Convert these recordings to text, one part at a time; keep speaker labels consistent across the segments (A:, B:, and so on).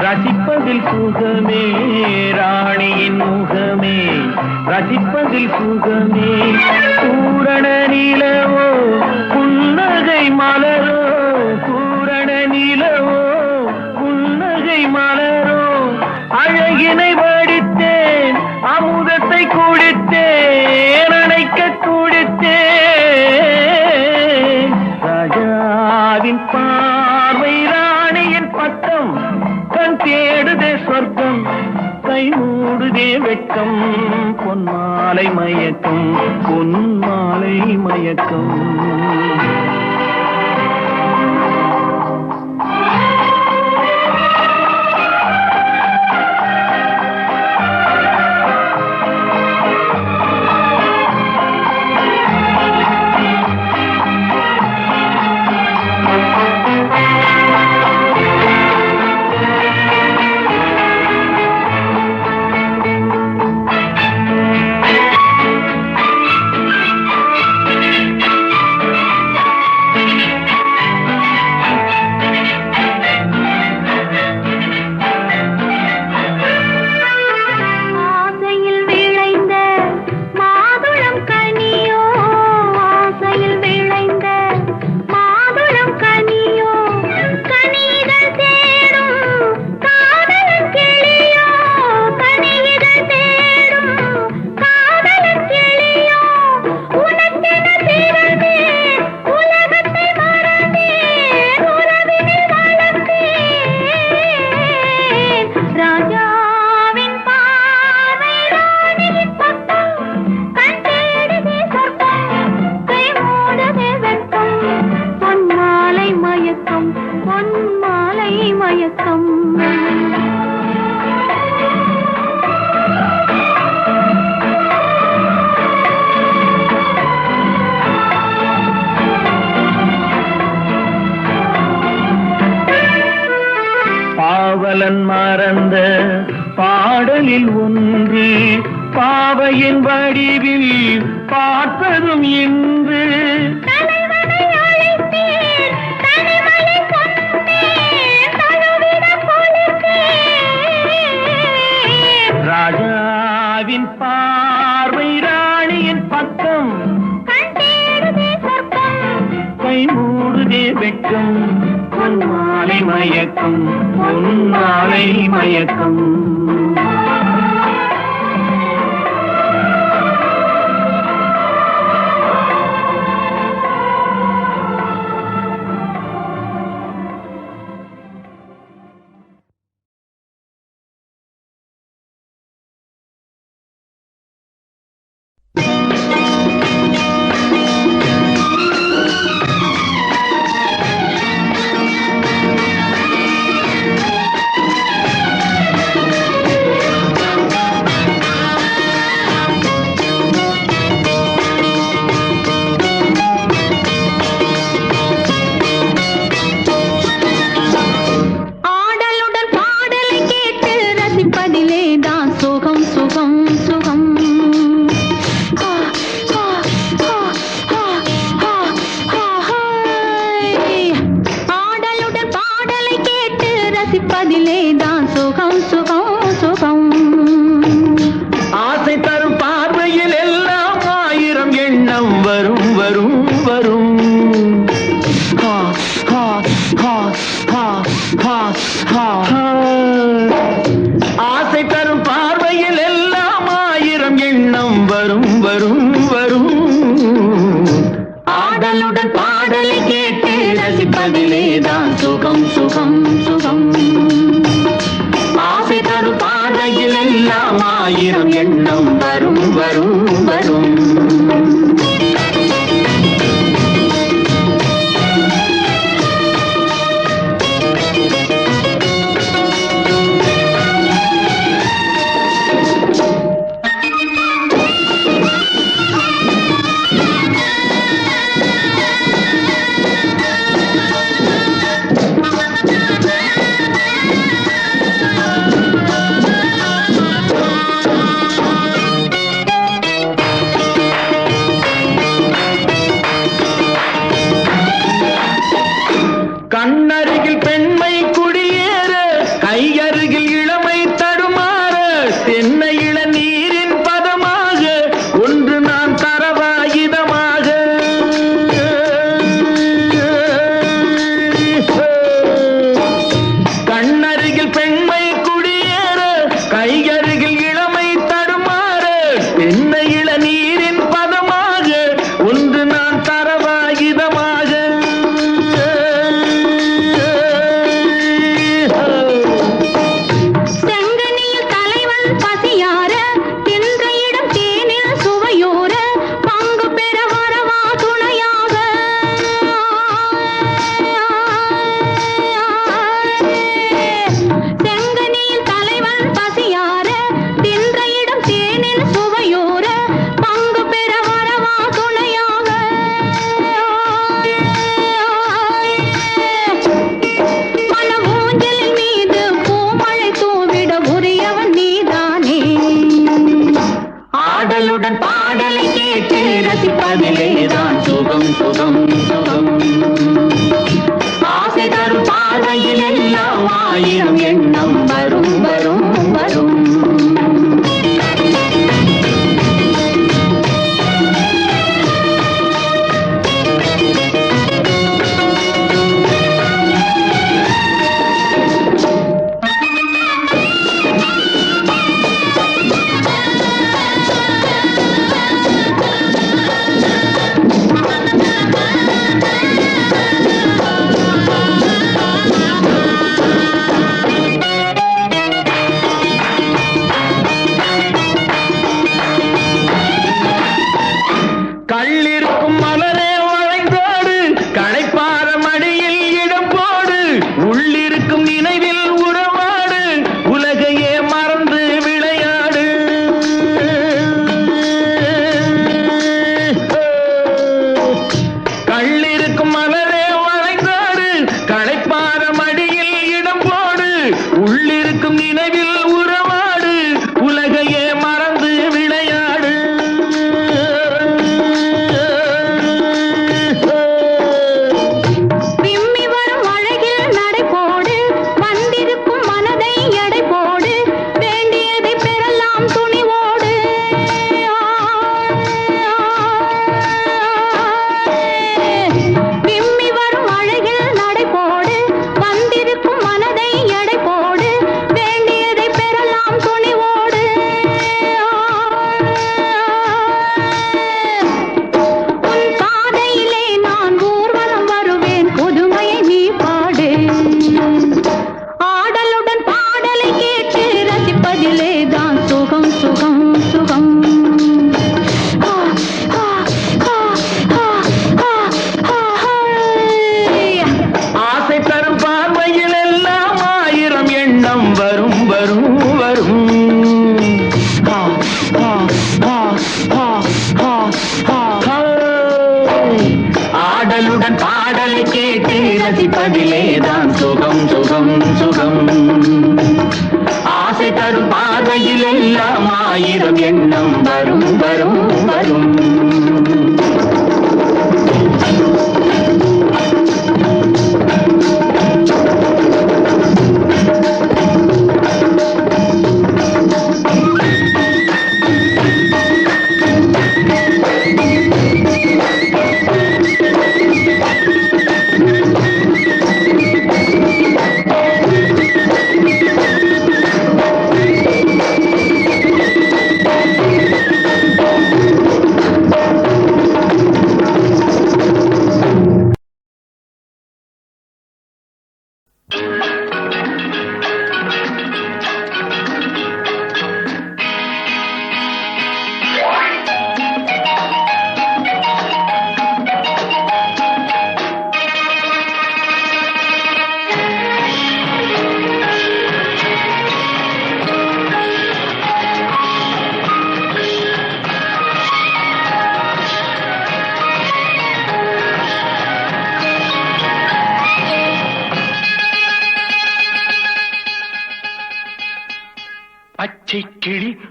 A: ரசிப்பதில் சுகமே ராணியின் முகமே, ரசிப்பதில் சுகமே. பூரண நிலவோ புன்னகை மலரோ, பூரண நிலவோ புன்னகை மலரோ. அழகினை வடித்தேன், அமுதத்தை குடித்தேன், அணைக்க துடித்தேன். ராஜாவின் பார்வை ராணியின் பக்கம், கண் தேடுதே சொர்க்கம், கை மூடுதே வெட்கம். பொன்மாலை மயக்கம், பொன்மாலை மயக்கம். பாவலன் மறந்த பாடலில் ஒன்று, பாவையின் வடிவில் பார்த்ததும் இன்று. ராஜாவின் பார்வை ராணியின் பக்கம், கை மூடுதே வெட்கம். பொன்மாலை மயக்கம், பொன்மாலை மயக்கம். ஆசை தரும் பார்வையில் எல்லாம் ஆயிரம் எண்ணம் வரும் வரும் வரும். ஆடலுடன் பாடலை கேட்டு ரசிப்பதிலேதான் சுகம் சுகம் சுகம். ஆசை தரும் பார்வையில் எல்லாம் ஆயிரம் எண்ணம் வரும் வரும் வரும். கண்ணருகில் பெண்மை குடியேற, கையருகில் இளமை தடுமாற, தென்னை இளநீரின் பதமாக ஒன்று நான் தரவாயுதமாக. கண்ணருகில் பெண்மை குடியேற, கையருகில் இளமை தடுமாற, தென்னை இளநீரின் பதமாக ஒன்று நான் தரவாயுதமாக. ஆடலுடன் பாடலை கேட்டு ரசிப்பதிலேதான் சுகம் சுகம் சுகம். ஆசை தரும் பாதையில் எல்லாம் ஆயிரம் எண்ணம் வரும் வரும் வரும். கள்ளிருக்கும் மலரே வளைந்தோடு, களைப்பார மடியில் இடம் போடு, உள்ளிருக்கும் நினைவில் உறவாடு, உலகையே மறந்து விளையாடு. கள்ளிருக்கும் மலரே வளைந்தோடு, களைப்பார மடியில் இடம் போடு, உள்ளிருக்கும் நினைவில் உறவாடு, உலகையே மறந்து விளையாடு. வரும் வரும் வரும். ஆடலுடன் பாடலை கேட்டு ரசிப்பதிலேதான் சுகம் சுகம் சுகம். ஆசை தரும் பாதையில் எல்லாம் ஆயிரம் எண்ணம் வரும் வரும் வரும்.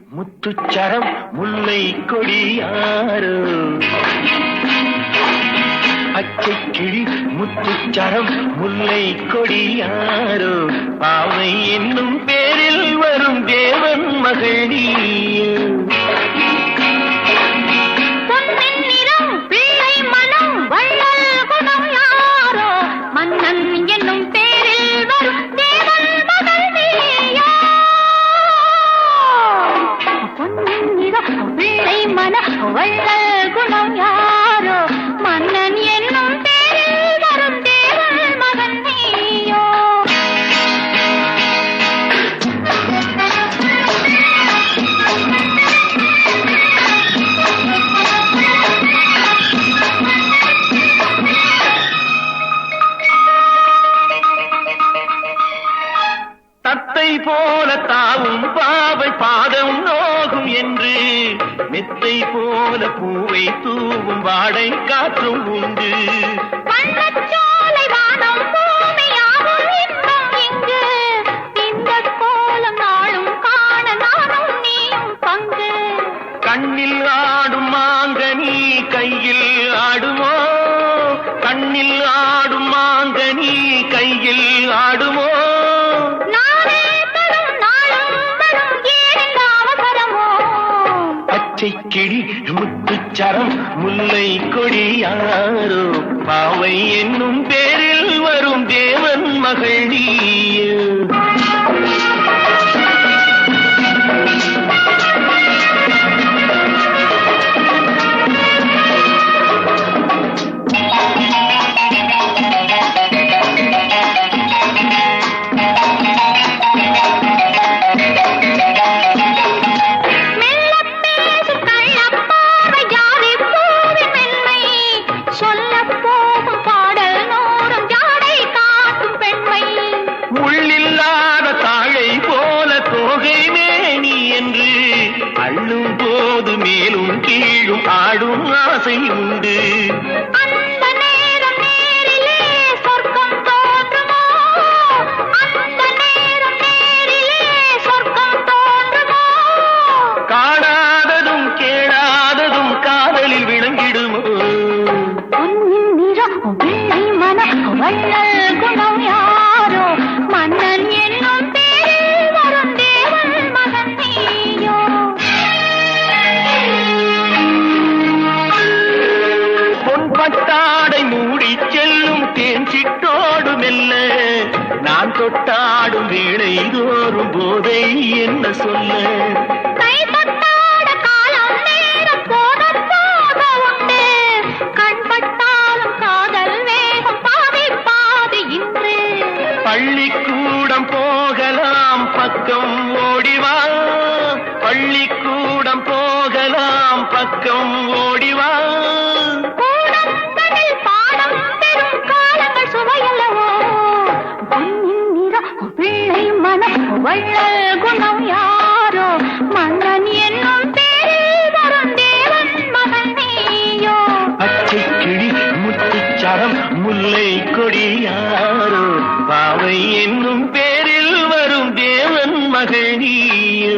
B: முத்துச்சரம் முல்லை கொடியாரோ பச்சை கிளி முத்துச்சரம் முல்லை கொடியாரோ பாவை என்னும் பேரில் வரும் தேவன் மகள் நீயோ
C: மன்னன் என்னும் பேரில் வரும் தேவன் மகள் நீயோ பொன்னின் நிறம் பிள்ளை மனம் வள்ளல் குணம் யாரோ மன்னன் என்னும் பேரில் வரும் தேவன் மகள் நீயோ
B: தத்தை போல தாவும் பாவை பாதம் நோகும் என்று மெத்தை போல பூவை தூவும் வாடை காற்றும் உண்டு
C: வண்ணச்சோலை வானம் பூமியாகும் இன்பம் இங்கு திங்கள் கோலம் நாளும் காண நானும் நீயும் பங்கு
B: கண்ணில் ஆடும் மாங்கனி கையில் ஆடுமோ கண்ணில் ஆடும் மாங்கனி கையில் ஆடுமோ பச்சை கிளி முத்துச்சரம் முல்லை கொடியாரோ பாவை என்னும் பேரில் வரும் தேவன் மகள் நீயோ மேலும் கீழும் ஆடும் ஆசை உண்டு
C: அந்த நேரம் நேரிலே சொர்க்கம் தோன்றுமோ அந்த நேரம் நேரிலே சொர்க்கம் தோன்றுமோ
B: காணாததும் கேளாததும் காதலில் விளங்கிடுமோ
C: பொன்னின் நிறம் வெள்ளை மனம் வள்ளல் குணம் யாரோ மன்னன் என்னும் பேரில் வரும் தேவன் மகன் நீயோ
B: பட்டாடை மூடி செல்லும் தேன் சிட்டோடு மெல்ல நான் தொட்டாடும் வேளை தோறும் போதை என்ன சொல்ல
C: கை தொட்டாட காலம் நேரம் போத போத உண்டு கண் பட்டாலும் காதல் வேகம் பாதி பாதி இன்று
B: பள்ளிக்கூடம் போகலாம் பக்கம் ஓடிவா பள்ளிக்கூடம் போகலாம் பக்கம் ஓடிவா
C: வள்ளல் குணம் யாரோ மன்னன் என்னும் பேரில் வரும் தேவன் மகன் நீயோ
B: பச்சை கிளி முத்துச்சரம் முல்லை கொடியாரோ பாவை என்னும் பேரில் வரும் தேவன் மகள் நீயோ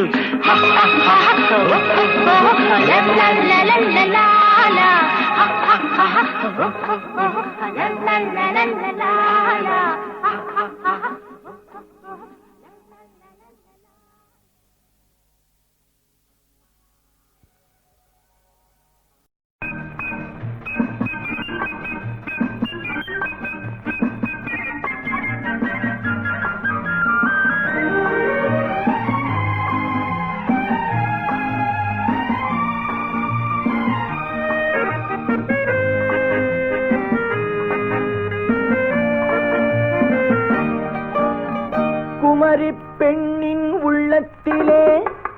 B: குமரி பெண்ணின் உள்ளத்திலே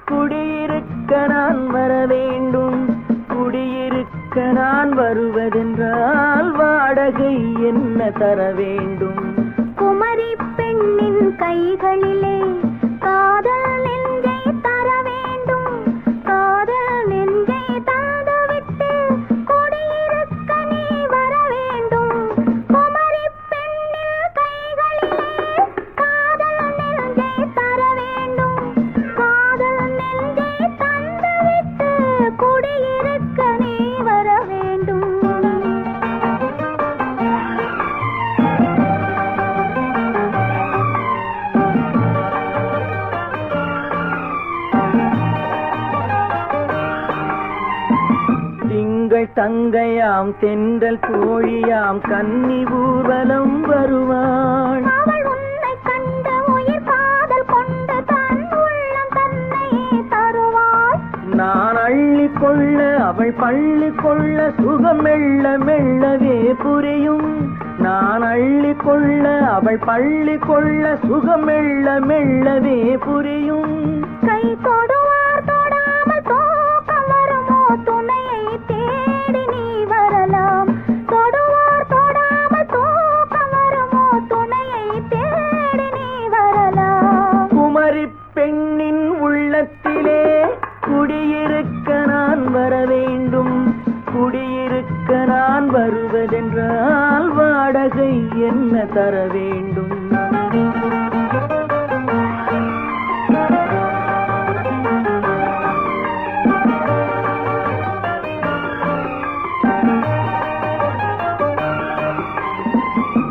B: குடியிருக்க நான் வர வேண்டும் குடியிருக்க நான் வருவதென்றால் வாடகை என்ன தர வேண்டும்
C: குமரி பெண்ணின் கைகளிலே காதல் நெஞ்சை தர வேண்டும் காதல் நெஞ்சை தந்துவிட்டு குடியிருக்க நீ வர வேண்டும் குமரி பெண்ணின் கைகளிலே காதல் நெஞ்சை தர வேண்டும் காதல் நெஞ்சை
A: தங்கையாம் தென்றல் தோழியாம் கன்னி ஊர்வலம் வருவாள்.
C: அவள் உன்னை கண்ட உயிர் காதல் கொண்டு தன் உள்ளம் தன்னை தருவாள்.
A: நான் அள்ளி கொள்ள அவள் பள்ளி கொள்ள சுகம் மெல்ல மெல்லவே புரியும். நான் அள்ளி கொள்ள அவள் பள்ளி கொள்ள சுகம் மெல்ல மெல்லவே புரியும்.
C: கை தொடுவார் தொடாமல் தூக்கம் வருமோ துணையை தேடி நீ வரலாம். தொடுவார் தொடாமல் தூக்கம் வருமோ துணையை தேடி நீ வரலாம்.
A: குமரி பெண்ணின் உள்ளத்திலே குடியிருக்க நான் வர வேண்டும். குடியிருக்க நான் வருவதென்றால் வாடகை என்ன தர வேண்டும்?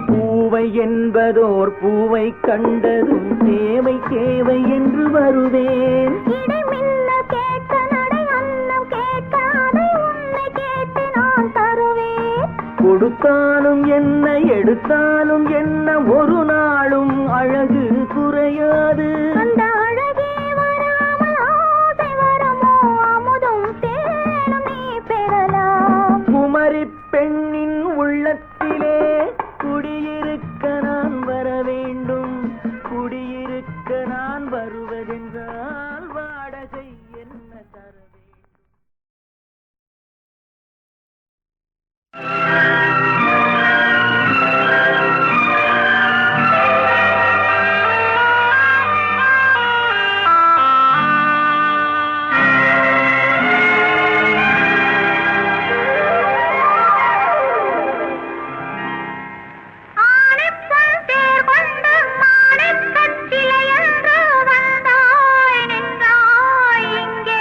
A: பூவை என்பதோர் பூவை கண்டதும் தேவை தேவை என்று வருவேன்.
C: இடைமில்ல கேட்க நடை அன்னம் கேட்க அதை உன்னை கேட்டு நான் தருவேன்.
A: கொடுத்தாலும் என்ன எடுத்தாலும் என்ன ஒரு நாளும் அழகு குறையாது.
C: அந்த அழகே வராமல் ஆசை வருமோ அமுதும் தேனும் நீ பெறலாம்.
A: குமரி பெண்ணின் உள்ளத்திலே குடியிருக்க நான் வர வேண்டும். குடியிருக்க நான் வருவதென்றால் வாடகை என்ன தர வேண்டும்?
C: ஆணிப்பொன் தேர் கொண்டு மாணிக்கச் சிலையன்று வந்தாய் நின்றாய் இங்கே.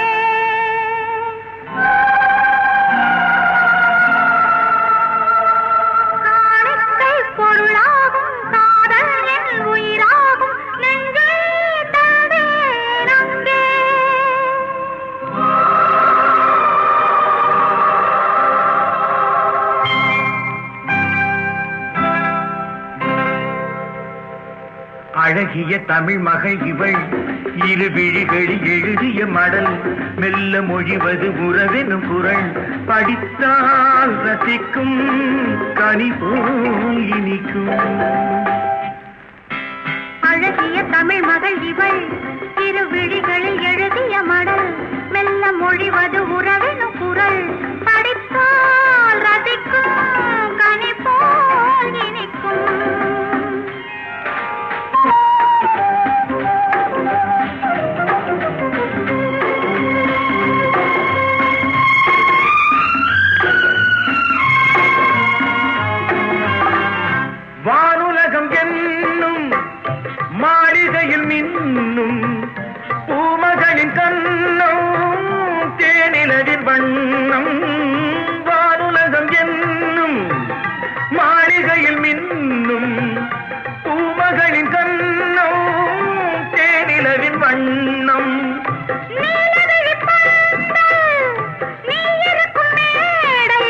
C: காணிக்கை பொருளாகும் காதல் என் உயிராகும் நெஞ்சை தந்தேன் அங்கே.
B: அழகிய தமிழ் மகள் இவள் இரு விழிகளில் எழுதிய மடல் மெல்ல மொழிவது உறவெனும் குரல் படித்தால் ரசிக்கும் கனி போல் இனிக்கும்.
C: அழகிய தமிழ் மகள் இவள் இரு விழிகளில் எழுதிய மடல் மெல்ல மொழிவது உறவெனும் குரல் படித்தால் ரசிக்கும் கனி போல் இனிக்கும்.
B: வானுலகம் என்னும் மாளிகையில் மின்னும் பூமகளின் கண்ணம் தேனிலவின் வண்ணம். வானுலகம் என்னும் மாளிகையில் மின்னும் பூமகளின் கண்ணம் தேனிலவின் வண்ணம்.
C: நீலவிழிப் பந்தல், நீ இருக்கும் மேடை,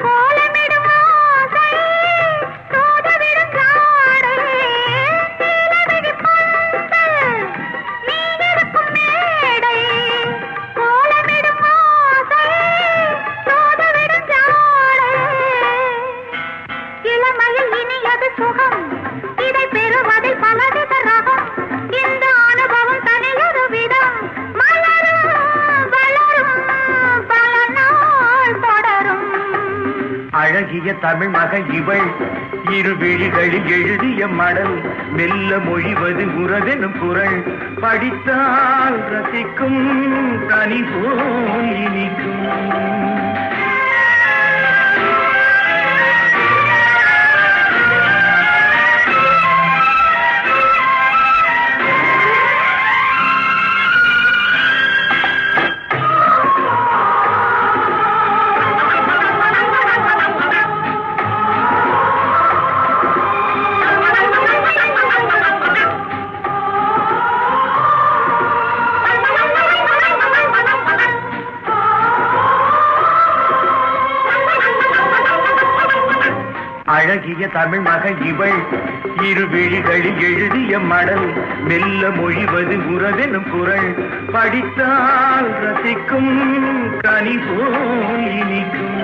C: கோலமிடும் ஆசை, தூதவிடும் ஜாடை. நீலவிழிப் பந்தல், நீ இருக்கும் மேடை, கோலமிடும் ஆசை, தூதவிடும் ஜாடை. இளமையில் இனியது சுகம், இதை பெறுவதில் பலவித ரகம். இந்த அனுபவம் தனியொரு விதம், மலரும் வளரும் பல நாள் தொடரும்.
B: அழகிய தமிழ் மகள் இவள் இரு விழிகளில் எழுதிய மடல் மெல்ல மொழிவது உறவெனும் குரல் படித்தால் ரசிக்கும் கனி போல் இனிக்கும்.
A: அழகிய தமிழ் மகள் இவள் இரு விழிகளில் எழுதிய மடல் மெல்ல மொழிவது உறவெனும் குரல் படித்தால் ரசிக்கும் கனி போல் இனிக்கும்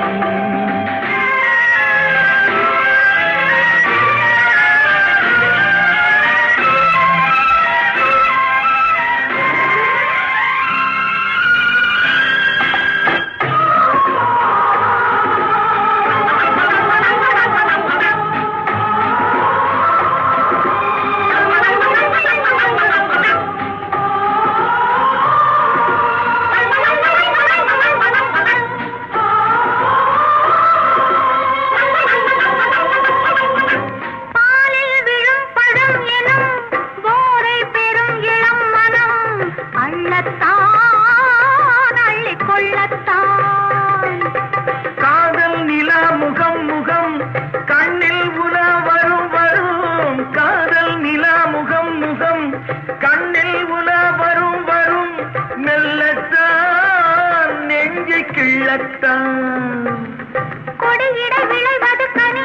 C: கொடியிடை விளைவது கனி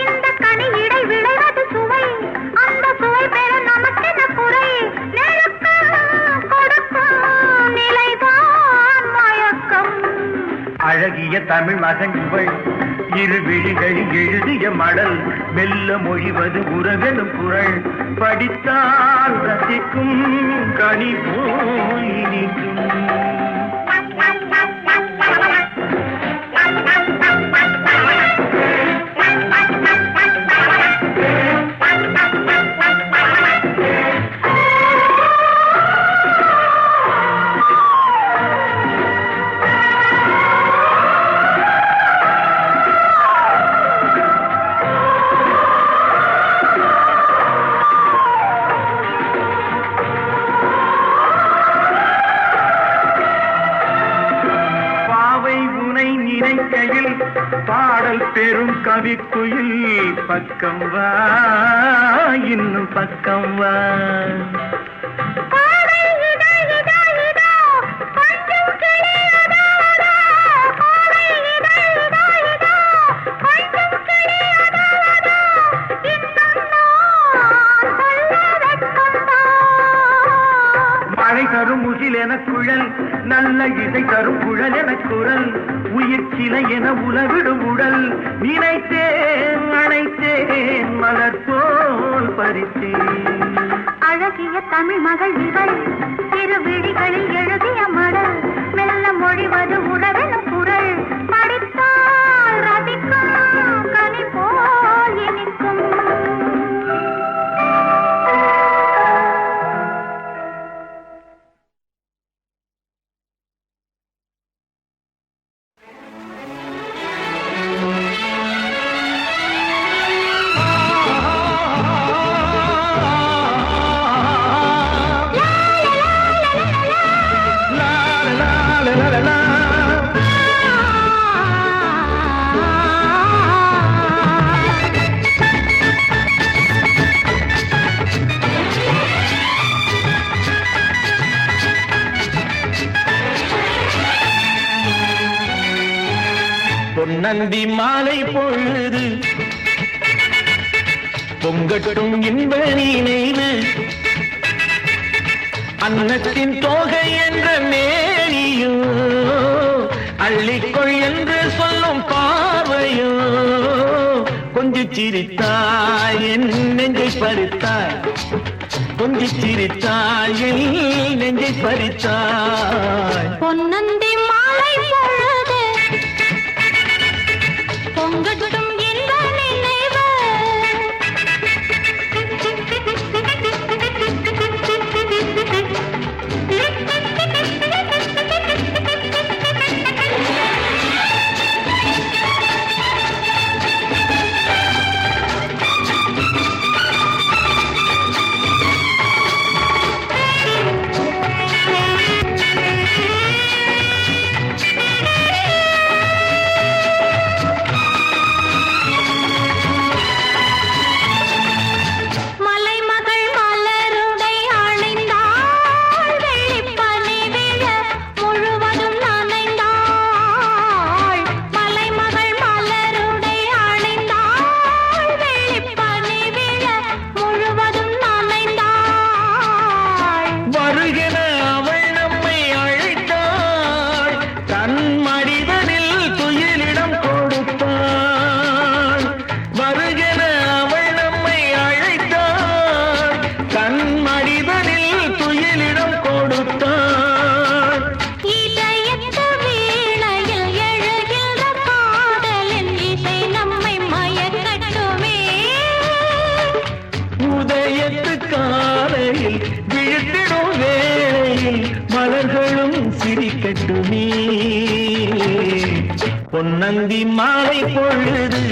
C: இந்த கனி இடை விளைவது சுவை அந்த சுவை பெற நமக்கென குறை நெருக்க கொடுக்கும் நிலைதான் மயக்கம்
A: அழகிய தமிழ் மகன் இவள் இரு விழிகளில் எழுதிய மடல் மெல்ல மொழிவது உறவெனும் குரல் படித்தால் ரசிக்கும் கனி போல் இனிக்கும் பாடல் பெரும் கவிக்குயில் பக்கம் வா இன்னும் பக்கம் வா மழை தரும் முகில் என குழல் நல்ல இசை தரும் குழல் என குரல் உயிர் சிலை என உலவிடும் உடல் நினைத்தேன் அணைத்தேன் மலர் போல் பறித்தேன்
C: அழகிய தமிழ் மகள் இவள் இரு விழிகளில் எழுதிய மடல் மெல்ல மொழிவது உறவெனும் குரல் படித்தால் ரசிக்கும் கனி போல் இனிக்கும்
B: பொன்னந்தி மாலை பொழுது பொங்கட்டும் இன்ப நினைவு அன்னத்தின் தோகை என்ற மேனியோ அள்ளிக்கொள் என்று சொல்லும் பார்வையோ கொஞ்சி சிரித்தாய் என் நெஞ்சை பறித்தாய் கொஞ்சி சிரித்தாய் என் நெஞ்சை பறித்தாய்
C: பொன்னந்தி மாலை பொழுது பொங்கட்டும் இன்ப நினைவு
B: இருட்டிடும் வேளையில் மலர்களும் சிரிக்கட்டுமே பொன்னந்தி மாலை பொழுது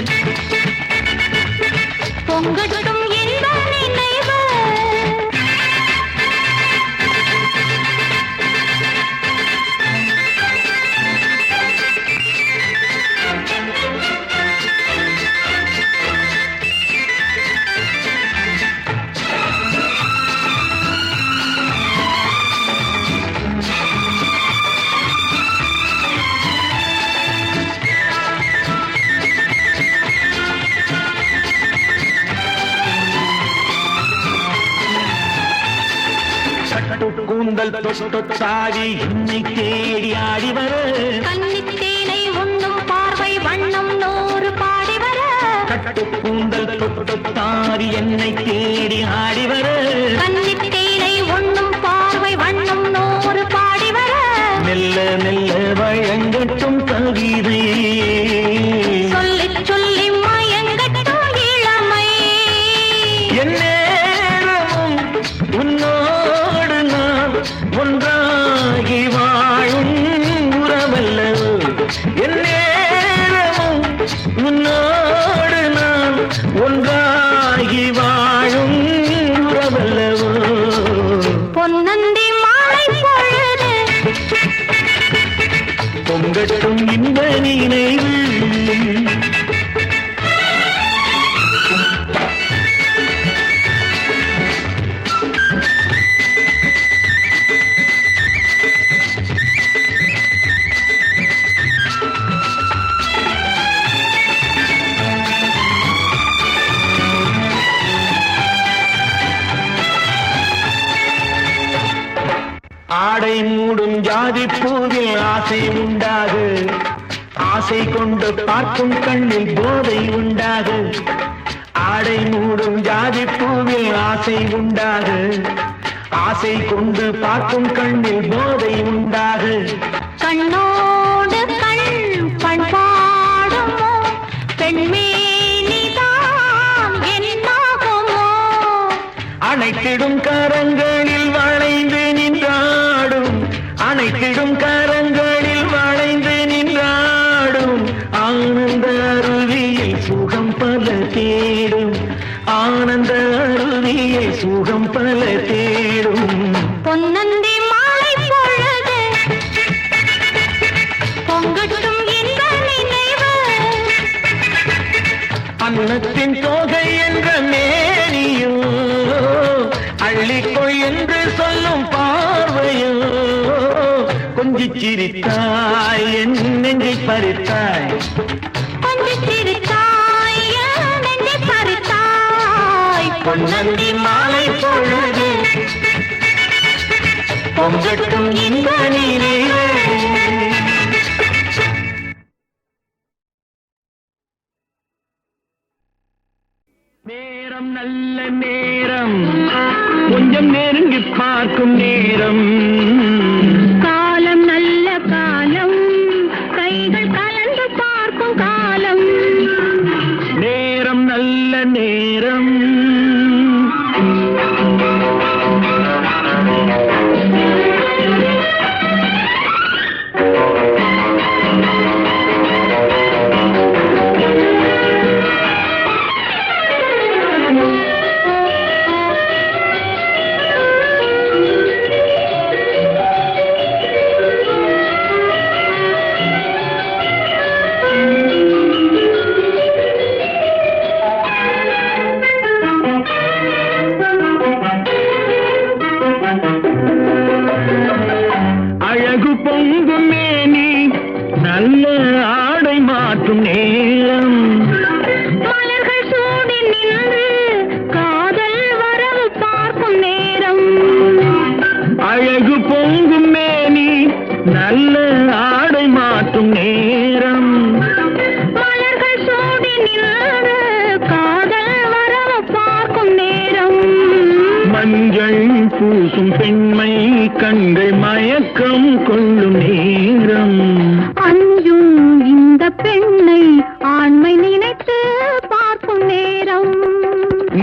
C: பொங்கட்டும் இந்த நினைவு
B: கூந்தல் தொட்டாடி என்னை தேடி ஆடி வர
C: கன்னித்தேனை உண்ணும் பார்வை வண்ணம் 100 பாடி வர
B: கட்டு கூந்தல் தொட்டாடி என்னை தேடி ஆடி வர
C: கன்னித்தேனை உண்ணும் பார்வை வண்ணம் 100 பாடி வர
B: மெல்ல மெல்ல வழங்கட்டும் கவிதை
C: சொல்லி சொல்லி மயங்கட்டும் இளமை
B: எந்நேரமும் உன்னோடு நான் ஒன்றாகி வாழும் உறவல்லவோ எந்நேரமும் உன்னோடு நான் ஒன்றாகி வாழும் உறவல்லவோ
C: பொன்னந்தி மாலை பொழுது
B: பொங்கட்டும் இந்த நினைவு ஆடை மூடும் ஜாதி பூவில் ஆசை உண்டாகு ஆசை கொண்டு பார்க்கும் கண்ணில் போதை உண்டாகு ஆடை மூடும் ஜாதி பூவில் ஆசை உண்டாகு ஆசை கொண்டு பார்க்கும் கண்ணில் போதை உண்டாகு
C: கண்ணோடு கண் பண்பாடுமோ பெண்மேனிதான் என்னாகுமோ
B: அணைத்திடும் கரங்களில் வளைந்து நின்றாடும் அணைத்திடும் கரங்களில் வளைந்து நின்றாடும் ஆனந்த அருவியில் சுகம் பல தேடும் ஆனந்த அருவியில் சுகம் பல தேடும்
C: பொன்னந்தி மாலை பொழுது பொங்கட்டும் இந்த நினைவு
B: அன்னத்தின் தோகை என்ற மேனியோ அள்ளிக்கொள் என்று சொல்லும் பார்வையோ கொஞ்சிச் சிரித்தாய் என் நெஞ்சை பறித்தாய்
C: கொஞ்சம் சிரித்தாய் என் நெஞ்சை பறித்தாய்
B: பொன்னந்தி மாலை பொழுது பொங்கட்டும் இந்த நினைவு நேரம் நல்ல நேரம் கொஞ்சம் நெருங்கி பார்க்கும் நேரம்
C: காலம் நல்ல காலம் கைகள் கலந்து பார்க்கும் காலம்
B: நேரம் நல்ல நேரம் அழகு பொங்கும் மேனி நல்ல ஆடை மாற்றும் நேரம்
C: மலர்கள் சூடி நின்று காதல் வரவு பார்க்கும் நேரம்
B: அழகு பொங்கும் மேனி நல்ல ஆடை மாற்றும் நேரம்
C: மலர்கள் சூடி நின்று காதல் வரவு பார்க்கும் நேரம்
B: மஞ்சள் பூசும் பெண்மை கண்கள் மயக்கம் கொள்ளும் நேரம்
C: அஞ்சும் இந்த பெண்ணை ஆண்மை நினைத்து பார்க்கும் நேரம்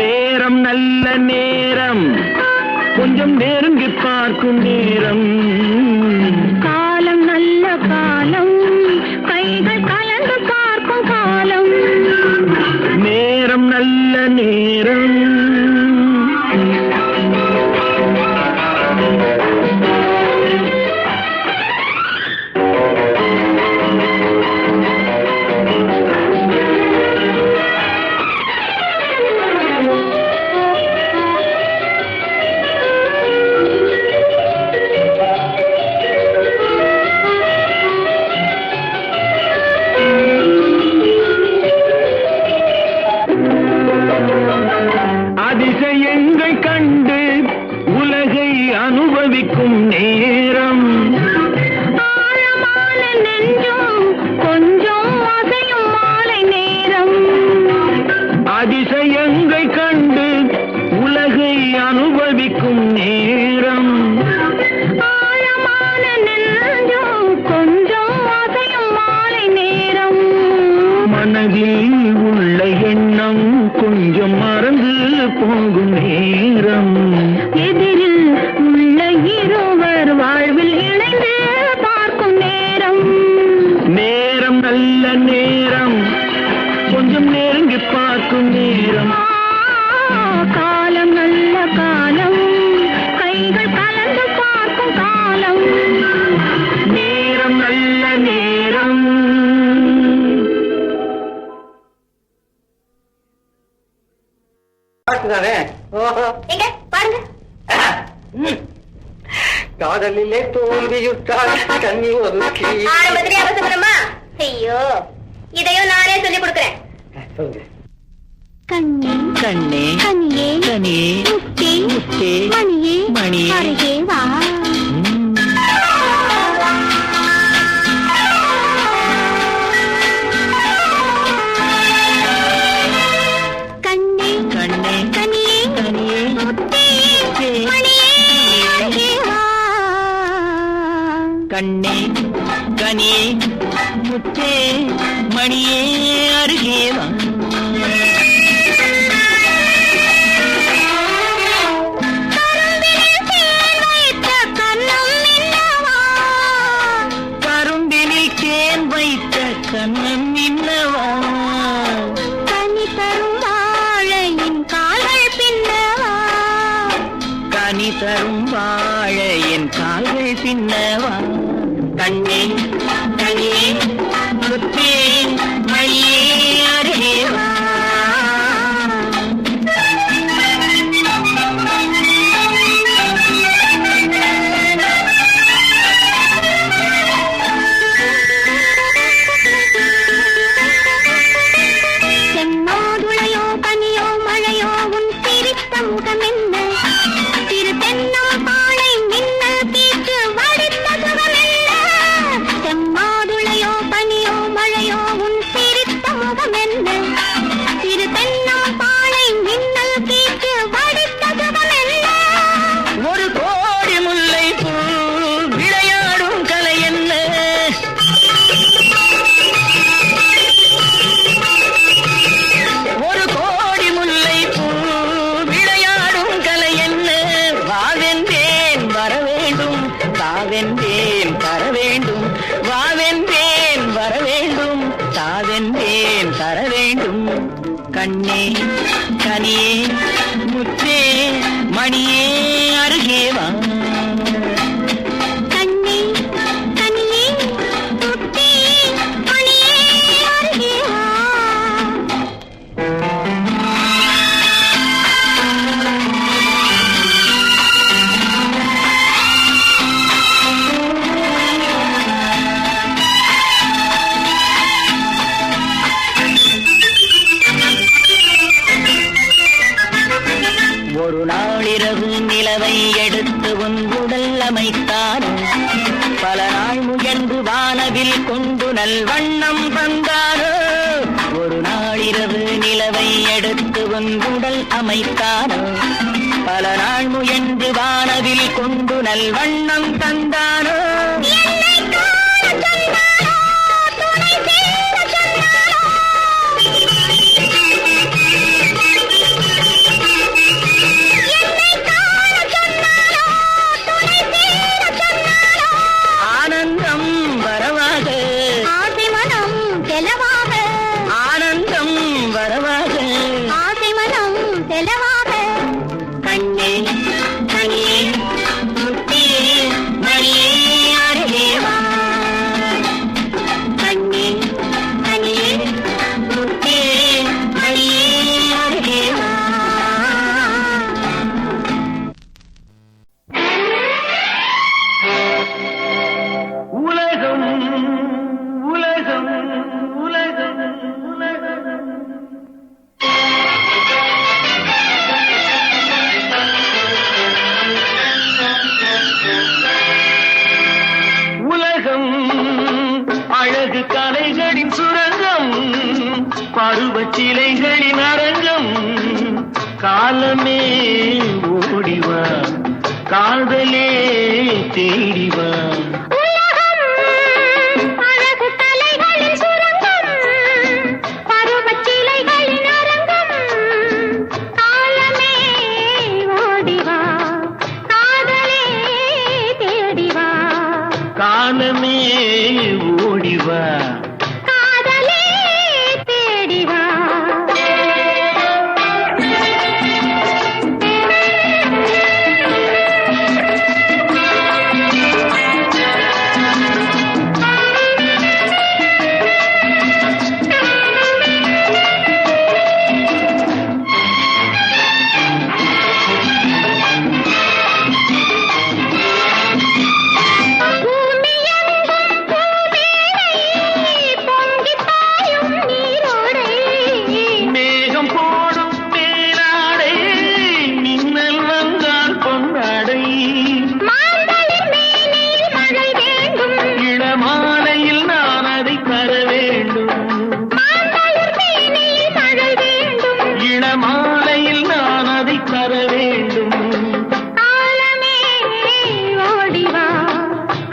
B: நேரம் நல்ல நேரம் கொஞ்சம் நெருங்கி பார்க்கும் நேரம்.
C: காலம் நல்ல காலம், கைகள் கலந்து பார்க்கும் காலம்.
B: நேரம் நல்ல நேரம். அதிசயங்கள் கண்டு உலகை அனுபவிக்கும் நேரம்.
C: ஆழமான நெஞ்சும் கொஞ்சம் அசையும் மாலை நேரம்.
B: அதிசயங்கள் கண்டு உலகை அனுபவிக்கும் நேரம்.
C: ஆழமான நெஞ்சும் கொஞ்சம் அசையும் மாலை நேரம்.
B: மனதில் உள்ள எண்ணம் கொஞ்சம் மறந்து போகும் நேரம்.
C: எதிரில் உள்ள இருவர் வாழ்வில் இணைந்து பார்க்கும் நேரம்.
B: நேரம் நல்ல நேரம். கொஞ்சம் நெருங்கி பார்க்கும் நேரம்.
C: காலம் நல்ல காலம், கைகள் கலந்து பார்க்கும் காலம்.
B: நேரம் நல்ல நேரம்.
C: எங்க பாருங்க.
A: காதலிலே தோல்வியுற்றால் கண்ணி ஒதுக்கி.
C: ஆரம்பத்திலே அவசரமா? ஐயோ, இதையும் நானே சொல்லி கொடுக்கிறேன். கண்ணே
B: கண்ணே
C: கனியே
B: கனியே
C: முத்தே
B: முத்தே
C: மணியே
B: மணியே
C: அருகே வா. கண்ணே
B: கண்ணே
C: கனியே
B: கனியே
C: முத்தே மணியே அருகே வா.
B: கண்ணே கனியே முத்தே மணியே அருகே வா. கரும்பினில் தேன் வைத்த கண்ணம் இன்னவா.
C: கனி தரும் வாழையின் கால்கள் பின்னவா.
B: கனி தரும் வாழையின் கால்கள் பின்னவா. கண்ணே கனியே முத்தே மணியே அருகே வா.
C: செம்மாதுளையோ பனியோ மழையோ உன் சிரித்த முகம் என்ன? திரு தென்னம் பாளை மின்னல் தீட்டு வடித்த சுகம் என்ன? செம்மாதுளையோ பனியோ மழையோ உன் சிரித்த முகம் என்ன? திரு தென்னம் பாளை மின்னல் தீட்டு வடித்த சுகம் என்ன?
B: ஒரு கோடி முல்லை பூ விளையாடும் கலை என்ன? ஒரு கோடி முல்லை பூ விளையாடும் கலை என்ன? வாவென்றேன் வர வேண்டும், தாவென்றேன் தர வேண்டும். வாவென்றேன் வர வேண்டும், தாவென்றேன் தர வேண்டும். கண்ணே கனியே முத்தே மணியே அருகே வா.
C: கண்ணே கனியே முத்தே மணியே அருகே வா.
B: ஒரு நாளிரவு நிலவை எடுத்து உன் உடல் அமைத்தார். பல நாள் முயன்று வானவில் கொண்டு நல்வண்ணம் தந்தார். ஒரு நாளிரவு நிலவை எடுத்து உன் உடல் அமைத்தார். பல நாள் முயன்று வானவில் கொண்டு நல்வண்ணம் தந்தார்.
C: என்னை காண சொன்னாரோ
B: காதலே தேடிவா
C: அழகு தலைகளின் சுரங்கம் பருவச் சிலைகளின் அரங்கம் காலமே ஓடிவா காதலே தேடிவா
B: காலமே ஓடிவா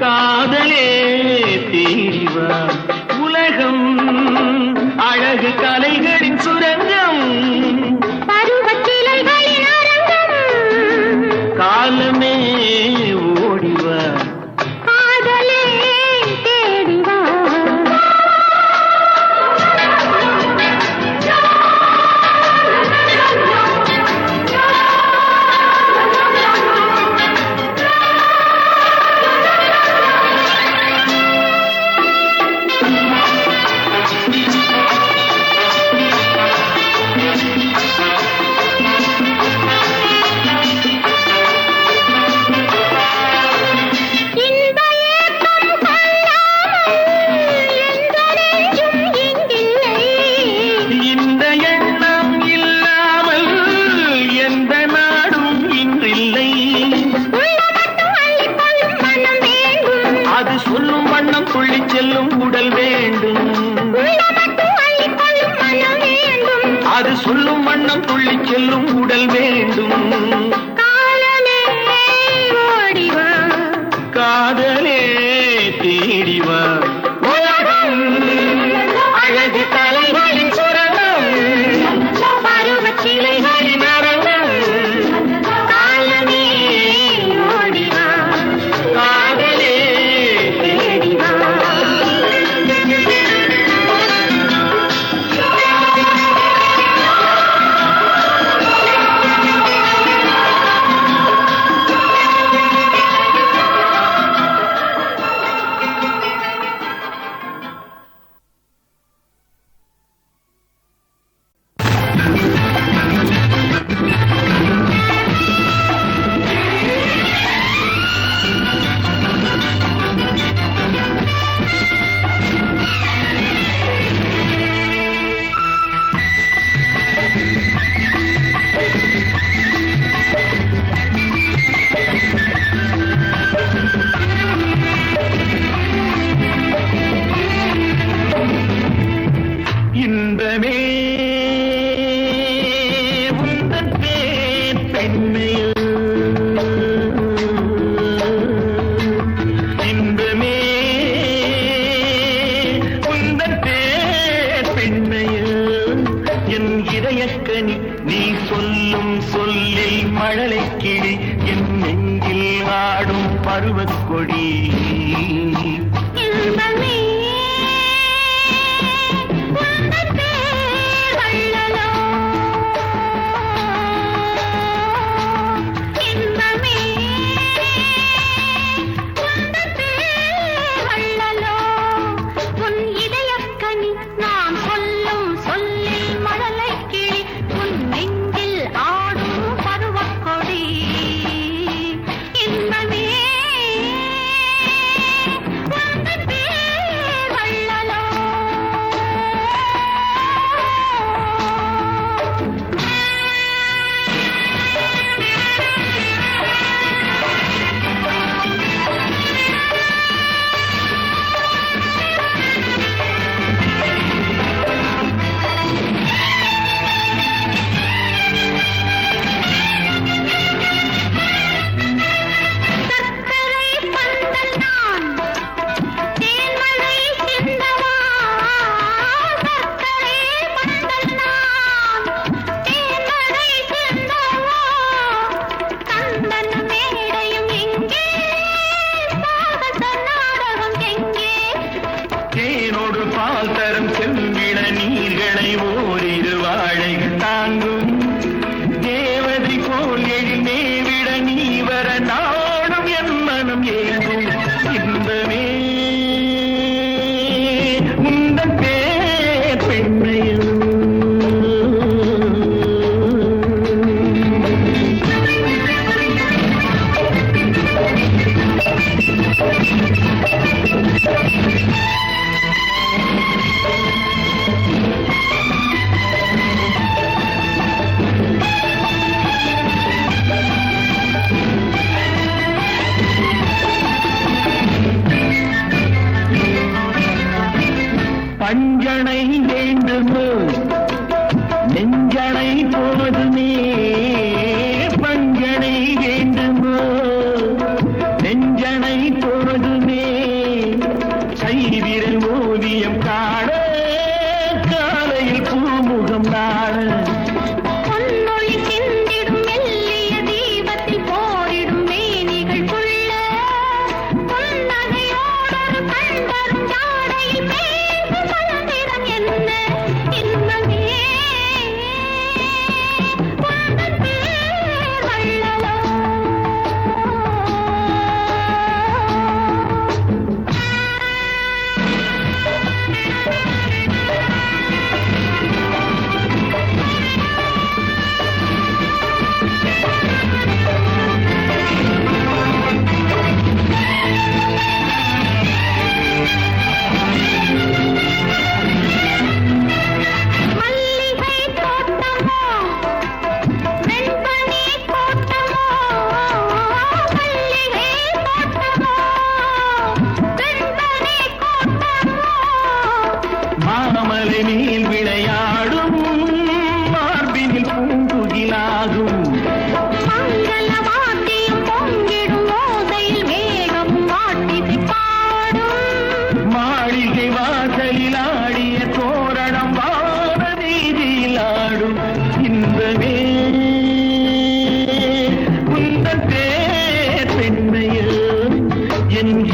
C: காதலே தேடிவா
B: உலகம் அழகு கலைகளின் சுரங்கம்
C: பருவச் சிலைகளின் அரங்கம்
B: காலமே ஓடிவா
C: காதலே தேடிவா
B: சொல்லும் வண்ணம் துள்ளி செல்லும் உடல் வேண்டும் அது சொல்லும் வண்ணம் துள்ளி செல்லும் உடல் வேண்டும்
C: காலமே ஓடிவா
B: காதலே தேடிவா உலகம் அழகு கலைகளின் சுரங்கம்
C: பருவச் சிலைகளின்
B: அரங்கம்
C: காலமே ஓடிவா
B: காதலே
C: தேடிவா
B: இன்பமே உந்தன் பேர் பெண்மையில் இன்பமே உந்தன் பேர் பெண்மையில் என் இதயக்கனி நீ சொல்லும் சொல்லில் மழலை கிளி என் நெஞ்சில் ஆடும் பருவக் கொடி
C: இன்பமே உந்தன் பேர் வள்ளலோ இன்பமே உந்தன் பேர் வள்ளலோ உன் இதயக்கனி நான் சொல்லும் சொல்லில் மழலை கிளி உன் நெஞ்சில் ஆடும் பருவக் கொடி இன்பமே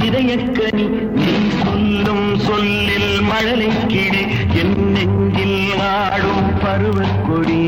B: இதயக்கனி நீ சொல்லும் சொல்லில் மழலை கிளி என் நெஞ்சில் ஆடும் பருவக் கொடி